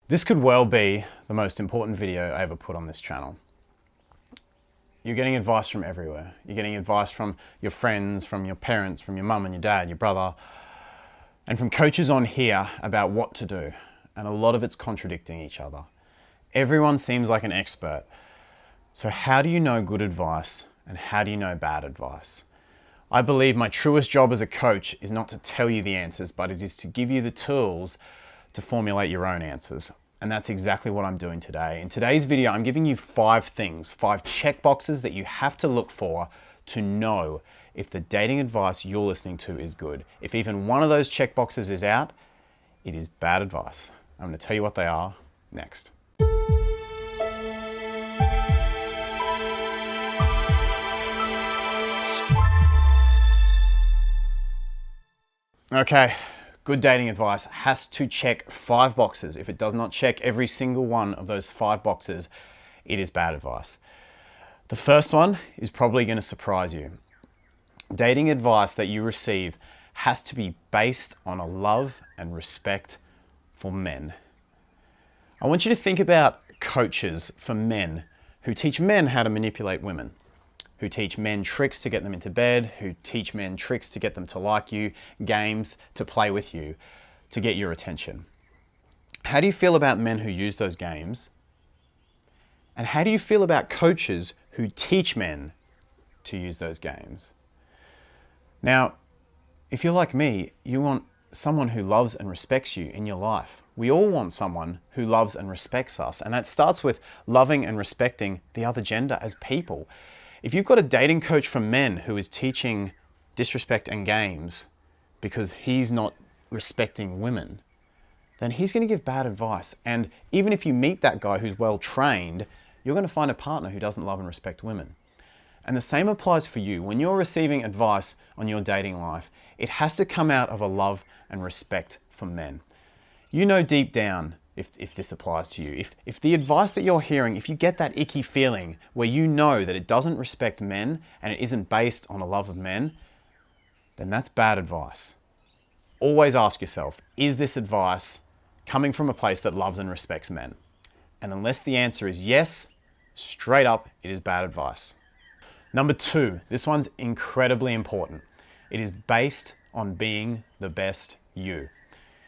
This could well be the most important video I ever put on this channel. You're getting advice from everywhere. You're getting advice from your friends, from your parents, from your mum and your dad, your brother, and from coaches on here about what to do. And a lot of it's contradicting each other. Everyone seems like an expert. So how do you know good advice and how do you know bad advice? I believe my truest job as a coach is not to tell you the answers, but it is to give you the tools to formulate your own answers. And that's exactly what I'm doing today. In today's video, I'm giving you 5 things, 5 checkboxes that you have to look for to know if the dating advice you're listening to is good. If even one of those checkboxes is out, it is bad advice. I'm going to tell you what they are next. Okay. Good dating advice has to check 5 boxes. If it does not check every single one of those 5 boxes, it is bad advice. The first one is probably going to surprise you. Dating advice that you receive has to be based on a love and respect for men. I want you to think about coaches for men who teach men how to manipulate women, who teach men tricks to get them into bed, who teach men tricks to get them to like you, games to play with you, to get your attention. How do you feel about men who use those games? And how do you feel about coaches who teach men to use those games? Now, if you're like me, you want someone who loves and respects you in your life. We all want someone who loves and respects us, and that starts with loving and respecting the other gender as people. If you've got a dating coach for men who is teaching disrespect and games because he's not respecting women, then he's going to give bad advice. And even if you meet that guy who's well trained, you're going to find a partner who doesn't love and respect women. And the same applies for you. When you're receiving advice on your dating life, it has to come out of a love and respect for men. You know deep down if this applies to you. If the advice that you're hearing, if you get that icky feeling where you know that it doesn't respect men and it isn't based on a love of men, then that's bad advice. Always ask yourself, is this advice coming from a place that loves and respects men? And unless the answer is yes, straight up, it is bad advice. Number 2, this one's incredibly important. It is based on being the best you.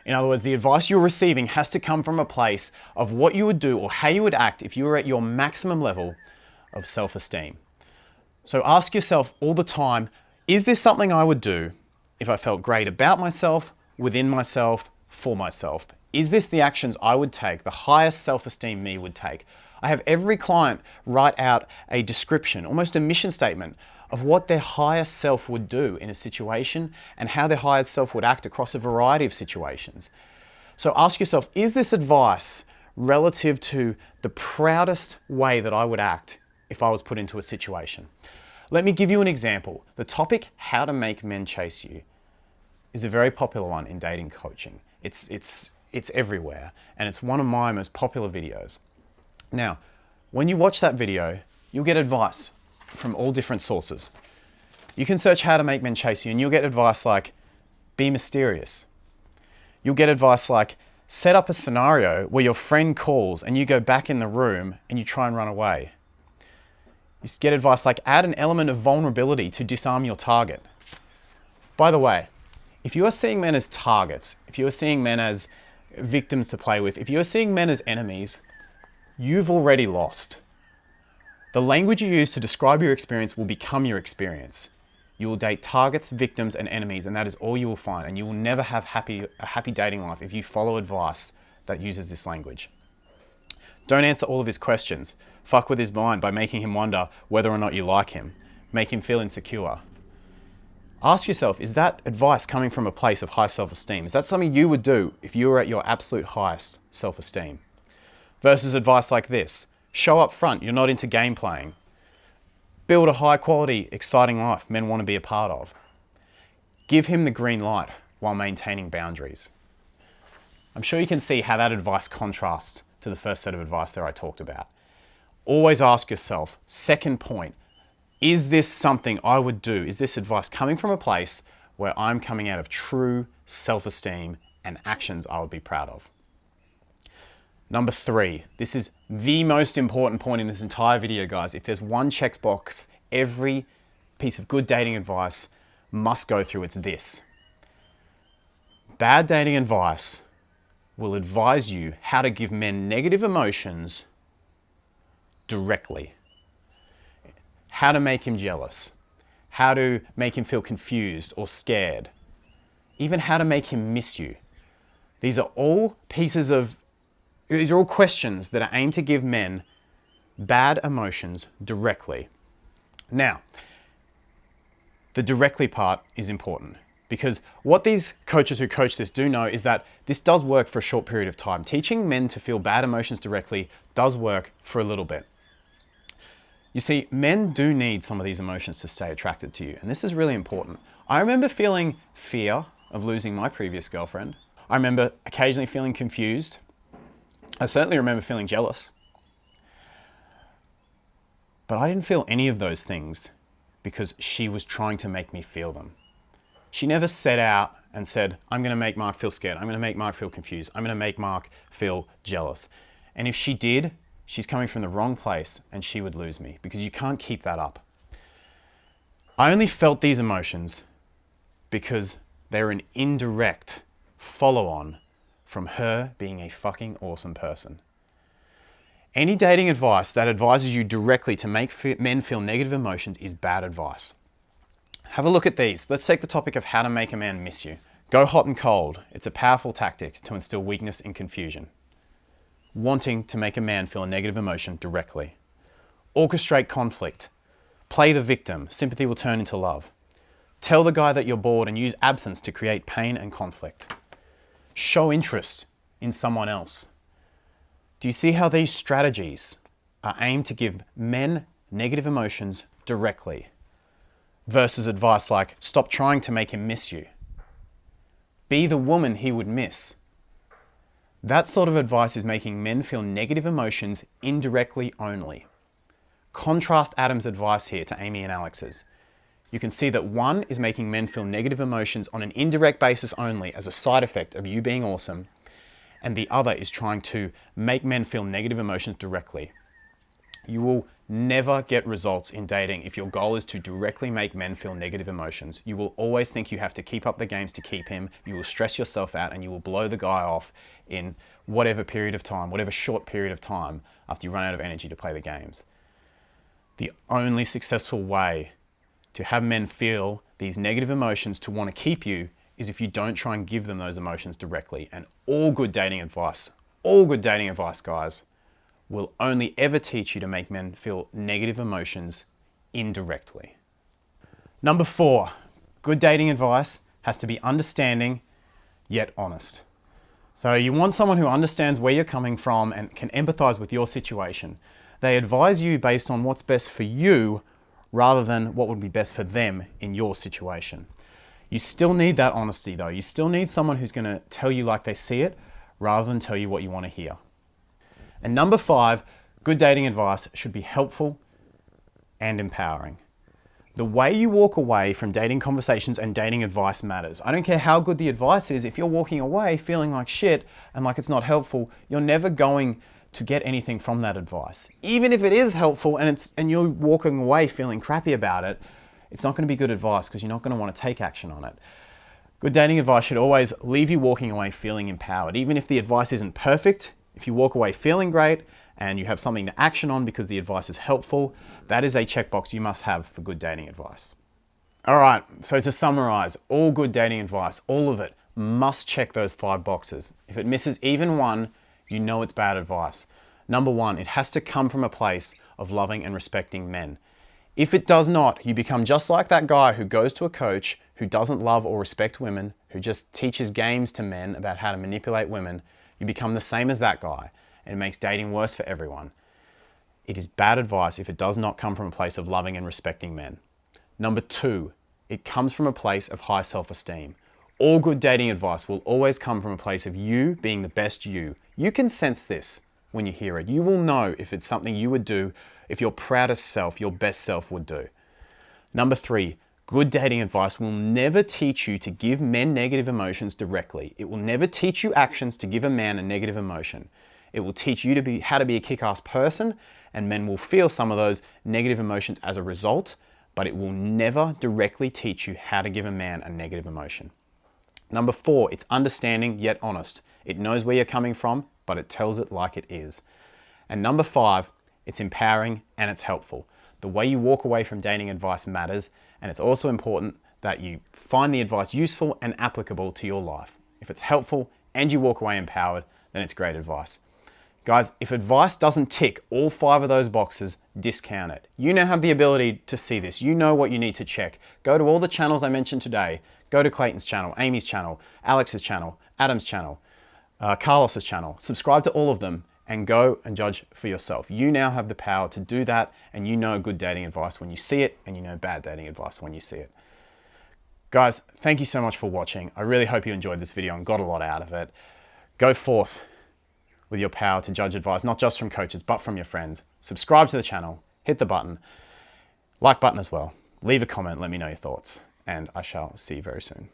In other words, the advice you're receiving has to come from a place of what you would do or how you would act if you were at your maximum level of self-esteem. So ask yourself all the time, is this something I would do if I felt great about myself, within myself, for myself? Is this the actions I would take, the highest self-esteem me would take? I have every client write out a description, almost a mission statement, of what their highest self would do in a situation and how their highest self would act across a variety of situations. So ask yourself, is this advice relative to the proudest way that I would act if I was put into a situation? Let me give you an example. The topic, how to make men chase you, is a very popular one in dating coaching. It's everywhere, and it's one of my most popular videos. Now, when you watch that video, you'll get advice from all different sources. You can search how to make men chase you and you'll get advice like, be mysterious. You'll get advice like, set up a scenario where your friend calls and you go back in the room and you try and run away. You get advice like, add an element of vulnerability to disarm your target. By the way, if you are seeing men as targets, if you are seeing men as victims to play with, if you are seeing men as enemies, you've already lost. The language you use to describe your experience will become your experience. You will date targets, victims, and enemies, and that is all you will find. And you will never have a happy dating life if you follow advice that uses this language. Don't answer all of his questions. Fuck with his mind by making him wonder whether or not you like him. Make him feel insecure. Ask yourself, is that advice coming from a place of high self-esteem? Is that something you would do if you were at your absolute highest self-esteem? Versus advice like this. Show up front, you're not into game playing. Build a high quality, exciting life men want to be a part of. Give him the green light while maintaining boundaries. I'm sure you can see how that advice contrasts to the first set of advice there I talked about. Always ask yourself, second point, is this something I would do? Is this advice coming from a place where I'm coming out of true self-esteem and actions I would be proud of? Number 3, this is the most important point in this entire video, guys. If there's one checkbox every piece of good dating advice must go through, it's this. Bad dating advice will advise you how to give men negative emotions directly. How to make him jealous, how to make him feel confused or scared, even how to make him miss you. These are all questions that are aimed to give men bad emotions directly. Now, the directly part is important because what these coaches who coach this do know is that this does work for a short period of time. Teaching men to feel bad emotions directly does work for a little bit. You see, men do need some of these emotions to stay attracted to you, and this is really important. I remember feeling fear of losing my previous girlfriend. I remember occasionally feeling confused. I certainly remember feeling jealous. But I didn't feel any of those things because she was trying to make me feel them. She never set out and said, I'm going to make Mark feel scared. I'm going to make Mark feel confused. I'm going to make Mark feel jealous. And if she did, she's coming from the wrong place and she would lose me because you can't keep that up. I only felt these emotions because they're an indirect follow-on from her being a fucking awesome person. Any dating advice that advises you directly to make men feel negative emotions is bad advice. Have a look at these. Let's take the topic of how to make a man miss you. Go hot and cold. It's a powerful tactic to instill weakness and confusion. Wanting to make a man feel a negative emotion directly. Orchestrate conflict. Play the victim. Sympathy will turn into love. Tell the guy that you're bored and use absence to create pain and conflict. Show interest in someone else. Do you see how these strategies are aimed to give men negative emotions directly versus advice like stop trying to make him miss you? Be the woman he would miss. That sort of advice is making men feel negative emotions indirectly only. Contrast Adam's advice here to Amy and Alex's. You can see that one is making men feel negative emotions on an indirect basis only as a side effect of you being awesome, and the other is trying to make men feel negative emotions directly. You will never get results in dating if your goal is to directly make men feel negative emotions. You will always think you have to keep up the games to keep him. You will stress yourself out and you will blow the guy off in whatever period of time, whatever short period of time after you run out of energy to play the games. The only successful way to have men feel these negative emotions to want to keep you is if you don't try and give them those emotions directly. And all good dating advice, guys, will only ever teach you to make men feel negative emotions indirectly. Number 4, good dating advice has to be understanding yet honest. So you want someone who understands where you're coming from and can empathize with your situation. They advise you based on what's best for you rather than what would be best for them in your situation. You still need that honesty though. You still need someone who's going to tell you like they see it rather than tell you what you want to hear. And number 5, good dating advice should be helpful and empowering. The way you walk away from dating conversations and dating advice matters. I don't care how good the advice is, if you're walking away feeling like shit and like it's not helpful, you're never going to get anything from that advice. Even if it is helpful and you're walking away feeling crappy about it, it's not going to be good advice because you're not going to want to take action on it. Good dating advice should always leave you walking away feeling empowered. Even if the advice isn't perfect, if you walk away feeling great and you have something to action on because the advice is helpful, that is a checkbox you must have for good dating advice. All right, so to summarize, all good dating advice, all of it, must check those 5 boxes. If it misses even one, you know it's bad advice. Number 1, it has to come from a place of loving and respecting men. If it does not, you become just like that guy who goes to a coach who doesn't love or respect women, who just teaches games to men about how to manipulate women. You become the same as that guy, and it makes dating worse for everyone. It is bad advice if it does not come from a place of loving and respecting men. Number 2, it comes from a place of high self-esteem. All good dating advice will always come from a place of you being the best you. You can sense this when you hear it. You will know if it's something you would do, if your proudest self, your best self would do. Number 3, good dating advice will never teach you to give men negative emotions directly. It will never teach you actions to give a man a negative emotion. It will teach you how to be a kick-ass person, and men will feel some of those negative emotions as a result, but it will never directly teach you how to give a man a negative emotion. Number 4, it's understanding yet honest. It knows where you're coming from, but it tells it like it is. And number 5, it's empowering and it's helpful. The way you walk away from dating advice matters, and it's also important that you find the advice useful and applicable to your life. If it's helpful and you walk away empowered, then it's great advice. Guys, if advice doesn't tick all 5 of those boxes, discount it. You now have the ability to see this. You know what you need to check. Go to all the channels I mentioned today. Go to Clayton's channel, Amy's channel, Alex's channel, Adam's channel, Carlos's channel. Subscribe to all of them and go and judge for yourself. You now have the power to do that, and you know good dating advice when you see it, and you know bad dating advice when you see it. Guys, thank you so much for watching. I really hope you enjoyed this video and got a lot out of it. Go forth with your power to judge advice, not just from coaches, but from your friends. Subscribe to the channel, hit the button, like button as well. Leave a comment, let me know your thoughts, and I shall see you very soon.